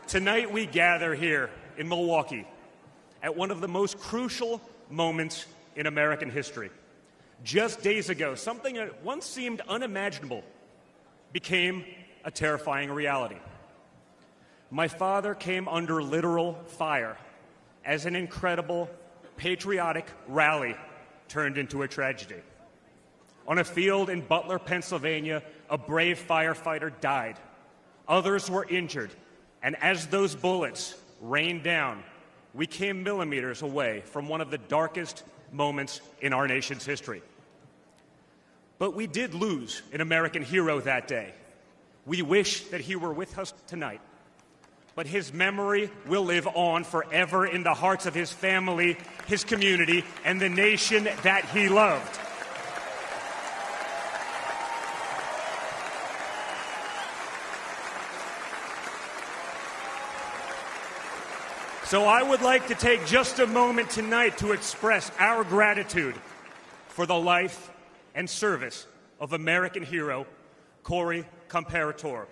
Tonight we gather here in Milwaukee at one of the most crucial moments in American history. Just days ago, something that once seemed unimaginable became a terrifying reality. My father came under literal fire as an incredible, patriotic rally turned into a tragedy. On a field in Butler, Pennsylvania, a brave firefighter died. Others were injured, and as those bullets rained down, we came millimeters away from one of the darkest moments in our nation's history. But we did lose an American hero that day. We wish that he were with us tonight, but his memory will live on forever in the hearts of his family, his community, and the nation that he loved. So I would like to take just a moment tonight to express our gratitude for the life and service of American hero Corey Comparator.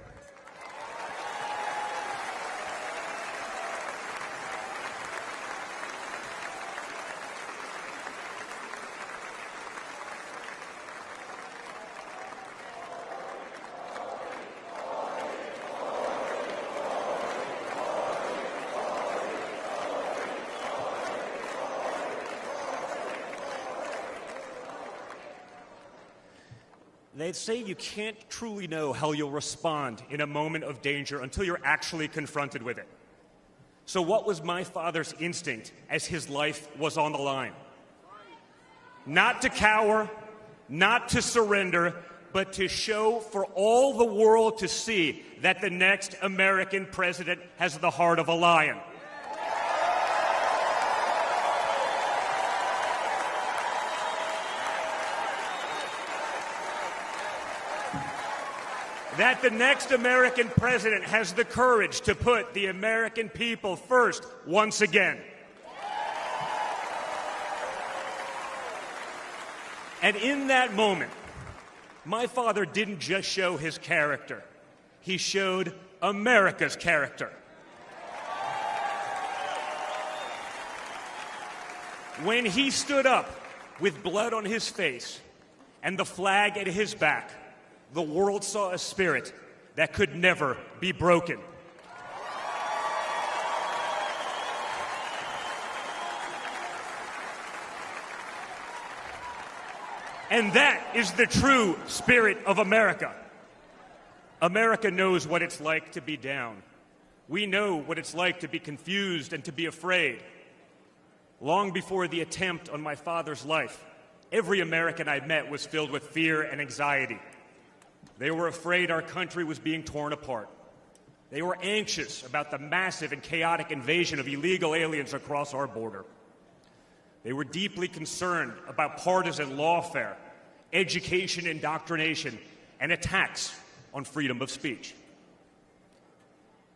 They say you can't truly know how you'll respond in a moment of danger until you're actually confronted with it. So what was my father's instinct as his life was on the line? Not to cower, not to surrender, but to show for all the world to see that the next American president has the heart of a lion. That the next American president has the courage to put the American people first once again. And in that moment, my father didn't just show his character. He showed America's character. When he stood up with blood on his face and the flag at his back, the world saw a spirit that could never be broken. And that is the true spirit of America. America knows what it's like to be down. We know what it's like to be confused and to be afraid. Long before the attempt on my father's life, every American I met was filled with fear and anxiety. They were afraid our country was being torn apart. They were anxious about the massive and chaotic invasion of illegal aliens across our border. They were deeply concerned about partisan lawfare, education indoctrination, and attacks on freedom of speech.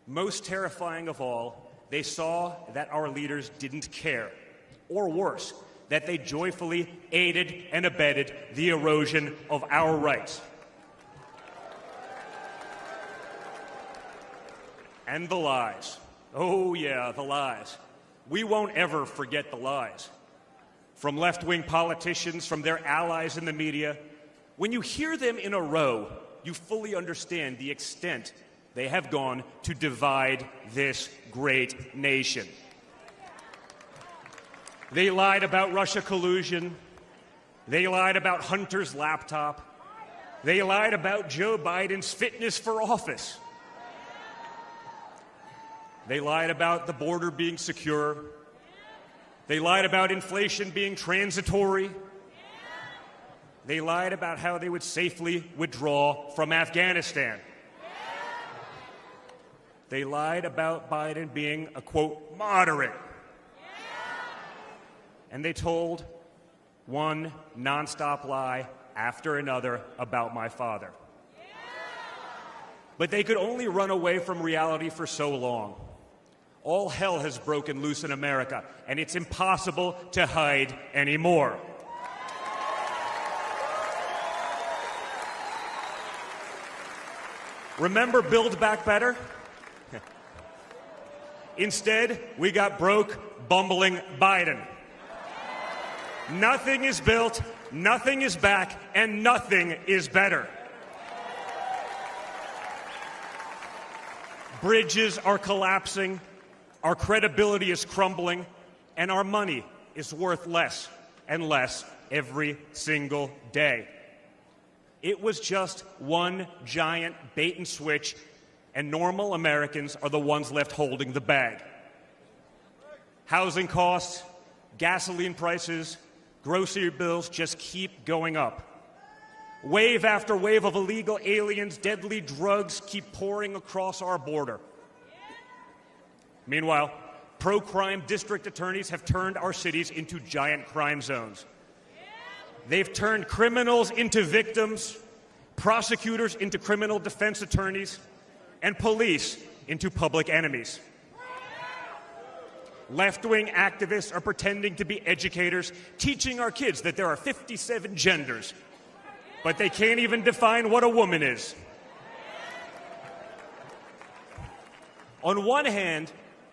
Most terrifying of all, they saw that our leaders didn't care, or worse, that they joyfully aided and abetted the erosion of our rights. And the lies. Oh, yeah, the lies. We won't ever forget the lies. From left-wing politicians, from their allies in the media, when you hear them in a row, you fully understand the extent they have gone to divide this great nation. They lied about Russia collusion. They lied about Hunter's laptop. They lied about Joe Biden's fitness for office. They lied about the border being secure. They lied about inflation being transitory. They lied about how they would safely withdraw from Afghanistan. They lied about Biden being a, quote, moderate. And they told one nonstop lie after another about my father. But they could only run away from reality for so long. All hell has broken loose in America, and it's impossible to hide anymore. Remember Build Back Better? Instead, we got broke, bumbling Biden. Nothing is built, nothing is back, and nothing is better. Bridges are collapsing, our credibility is crumbling, and our money is worth less and less every single day. It was just one giant bait and switch, and normal Americans are the ones left holding the bag. Housing costs, gasoline prices, grocery bills just keep going up. Wave after wave of illegal aliens, deadly drugs keep pouring across our border. Meanwhile, pro-crime district attorneys have turned our cities into giant crime zones. They've turned criminals into victims, prosecutors into criminal defense attorneys, and police into public enemies. Left-wing activists are pretending to be educators, teaching our kids that there are 57 genders, but they can't even define what a woman is. On one hand,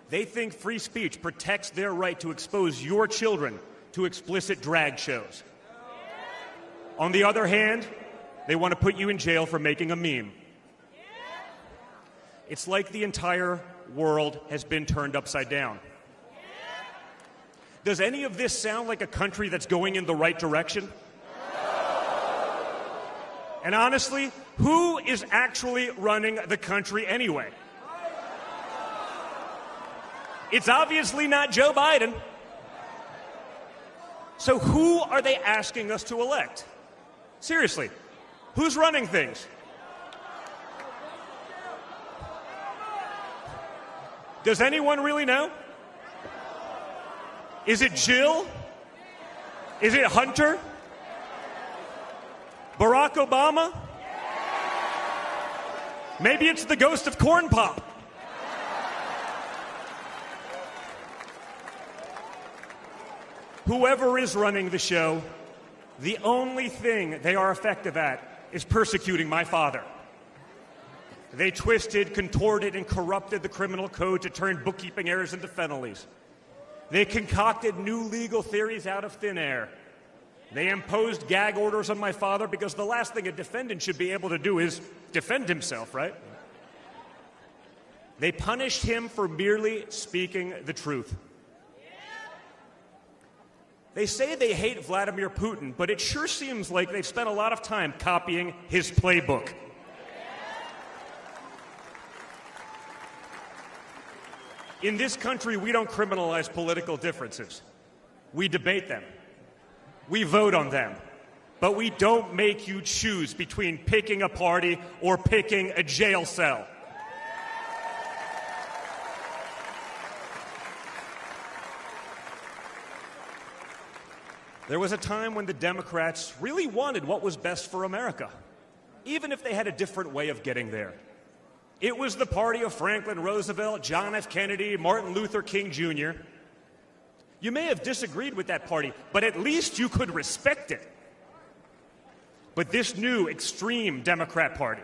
they think free speech protects their right to expose your children to explicit drag shows. On the other hand, they want to put you in jail for making a meme. It's like the entire world has been turned upside down. Does any of this sound like a country that's going in the right direction? And honestly, who is actually running the country anyway? It's obviously not Joe Biden. So who are they asking us to elect? Seriously, who's running things? Does anyone really know? Is it Jill? Is it Hunter? Barack Obama? Maybe it's the ghost of Corn Pop. Whoever is running the show, the only thing they are effective at is persecuting my father. They twisted, contorted, and corrupted the criminal code to turn bookkeeping errors into felonies. They concocted new legal theories out of thin air. They imposed gag orders on my father because the last thing a defendant should be able to do is defend himself, right? They punished him for merely speaking the truth. They say they hate Vladimir Putin, but it sure seems like they've spent a lot of time copying his playbook. In this country, we don't criminalize political differences. We debate them. We vote on them. But we don't make you choose between picking a party or picking a jail cell. There was a time when the Democrats really wanted what was best for America, even if they had a different way of getting there. It was the party of Franklin Roosevelt, John F. Kennedy, Martin Luther King Jr. You may have disagreed with that party, but at least you could respect it. But this new extreme Democrat Party,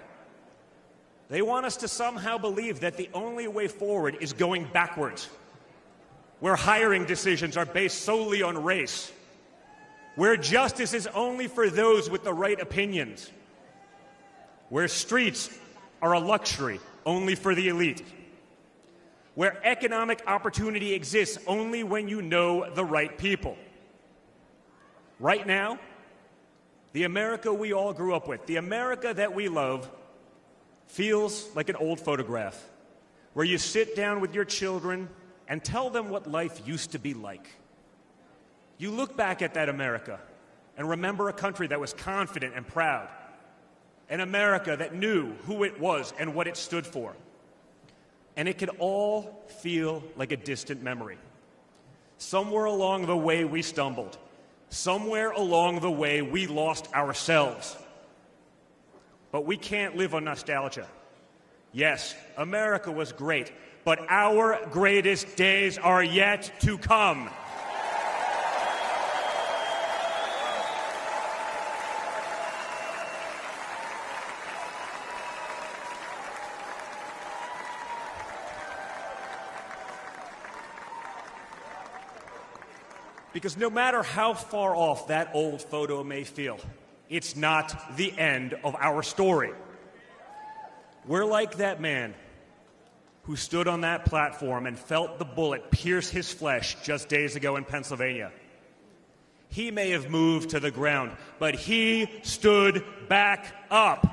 they want us to somehow believe that the only way forward is going backwards, where hiring decisions are based solely on race, where justice is only for those with the right opinions, where streets are a luxury only for the elite, where economic opportunity exists only when you know the right people. Right now, the America we all grew up with, the America that we love, feels like an old photograph where you sit down with your children and tell them what life used to be like. You look back at that America and remember a country that was confident and proud, an America that knew who it was and what it stood for. And it could all feel like a distant memory. Somewhere along the way we stumbled. Somewhere along the way we lost ourselves. But we can't live on nostalgia. Yes, America was great, but our greatest days are yet to come. Because no matter how far off that old photo may feel, it's not the end of our story. We're like that man who stood on that platform and felt the bullet pierce his flesh just days ago in Pennsylvania. He may have moved to the ground, but he stood back up.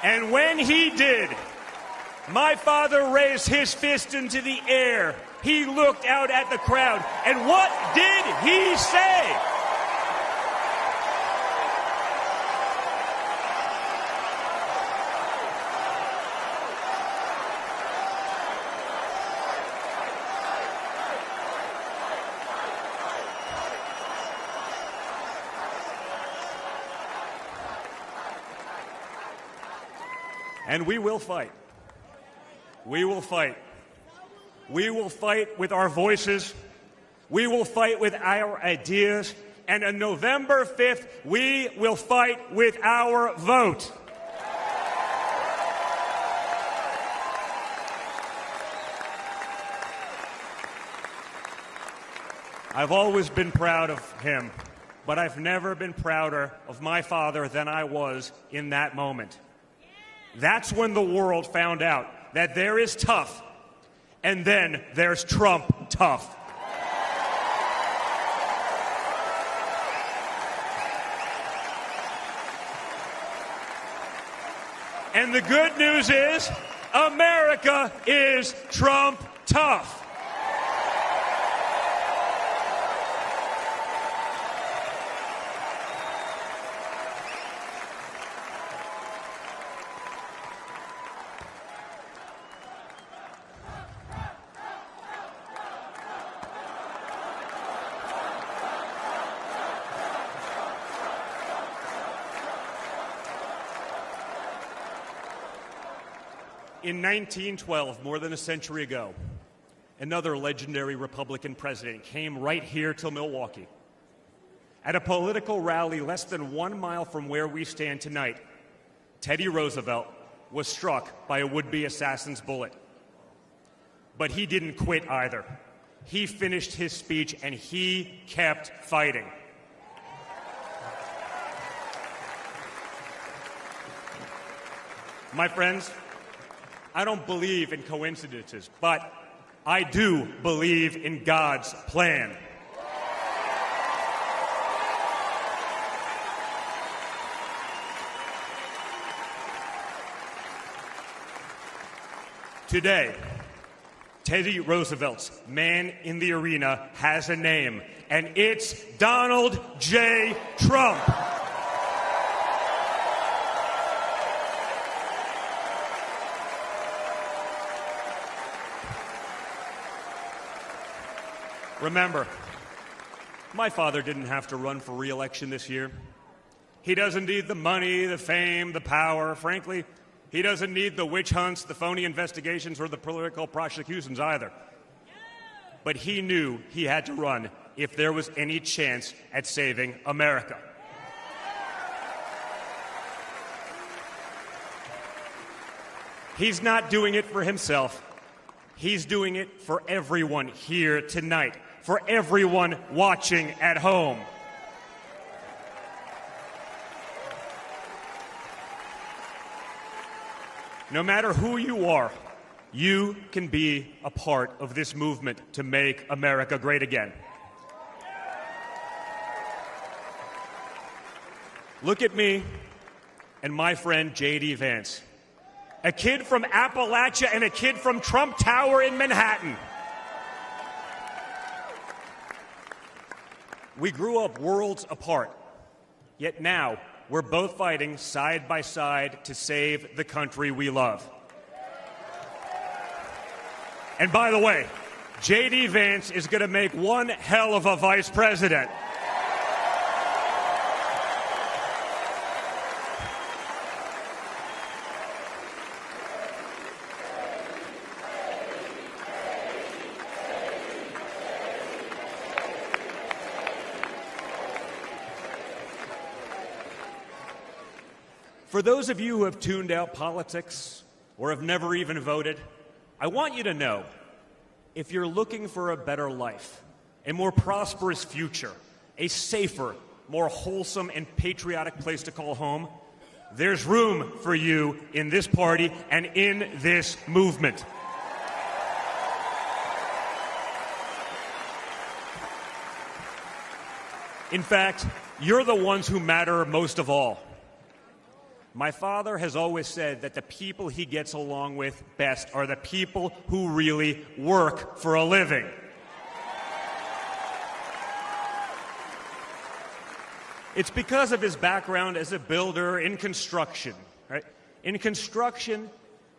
And when he did, my father raised his fist into the air. He looked out at the crowd, and what did he say? And we will fight. We will fight. We will fight with our voices. We will fight with our ideas. And on November 5th, we will fight with our vote. I've always been proud of him, but I've never been prouder of my father than I was in that moment. That's when the world found out that there is tough, and then there's Trump tough. And the good news is, America is Trump tough. In 1912, more than a century ago, another legendary Republican president came right here to Milwaukee. At a political rally less than 1 mile from where we stand tonight, Teddy Roosevelt was struck by a would-be assassin's bullet. But he didn't quit either. He finished his speech and he kept fighting. My friends, I don't believe in coincidences, but I do believe in God's plan. Today, Teddy Roosevelt's man in the arena has a name, and it's Donald J. Trump. Remember, my father didn't have to run for re-election this year. He doesn't need the money, the fame, the power. Frankly, he doesn't need the witch hunts, the phony investigations, or the political prosecutions either. But he knew he had to run if there was any chance at saving America. He's not doing it for himself. He's doing it for everyone here tonight, for everyone watching at home. No matter who you are, you can be a part of this movement to make America great again. Look at me and my friend J.D. Vance, a kid from Appalachia and a kid from Trump Tower in Manhattan. We grew up worlds apart, yet now we're both fighting side by side to save the country we love. And by the way, J.D. Vance is going to make one hell of a vice president. For those of you who have tuned out politics or have never even voted, I want you to know, if you're looking for a better life, a more prosperous future, a safer, more wholesome and patriotic place to call home, there's room for you in this party and in this movement. In fact, you're the ones who matter most of all. My father has always said that the people he gets along with best are the people who really work for a living. It's because of his background as a builder in construction, right? In construction,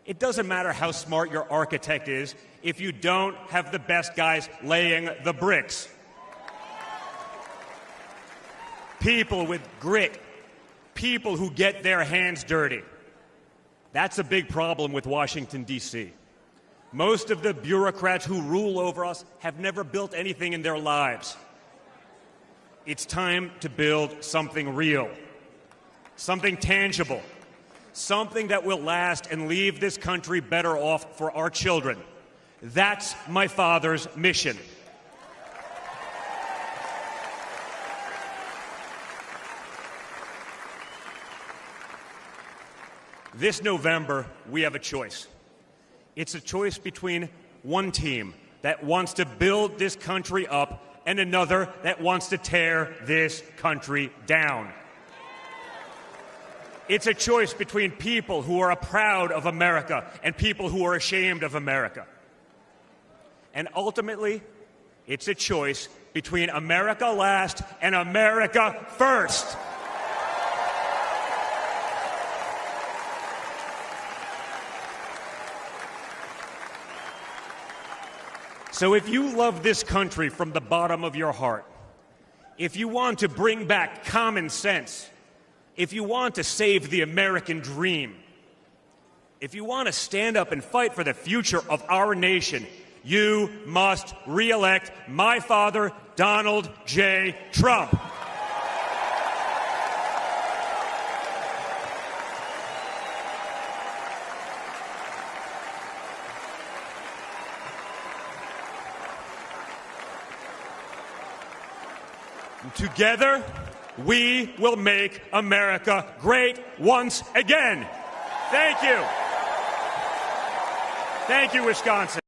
it doesn't matter how smart your architect is if you don't have the best guys laying the bricks. People with grit, people who get their hands dirty. That's a big problem with Washington, D.C. Most of the bureaucrats who rule over us have never built anything in their lives. It's time to build something real, something tangible, something that will last and leave this country better off for our children. That's my father's mission. This November, we have a choice. It's a choice between one team that wants to build this country up and another that wants to tear this country down. It's a choice between people who are proud of America and people who are ashamed of America. And ultimately, it's a choice between America last and America first. So if you love this country from the bottom of your heart, if you want to bring back common sense, if you want to save the American dream, if you want to stand up and fight for the future of our nation, you must re-elect my father, Donald J. Trump. Together, we will make America great once again. Thank you. Thank you, Wisconsin.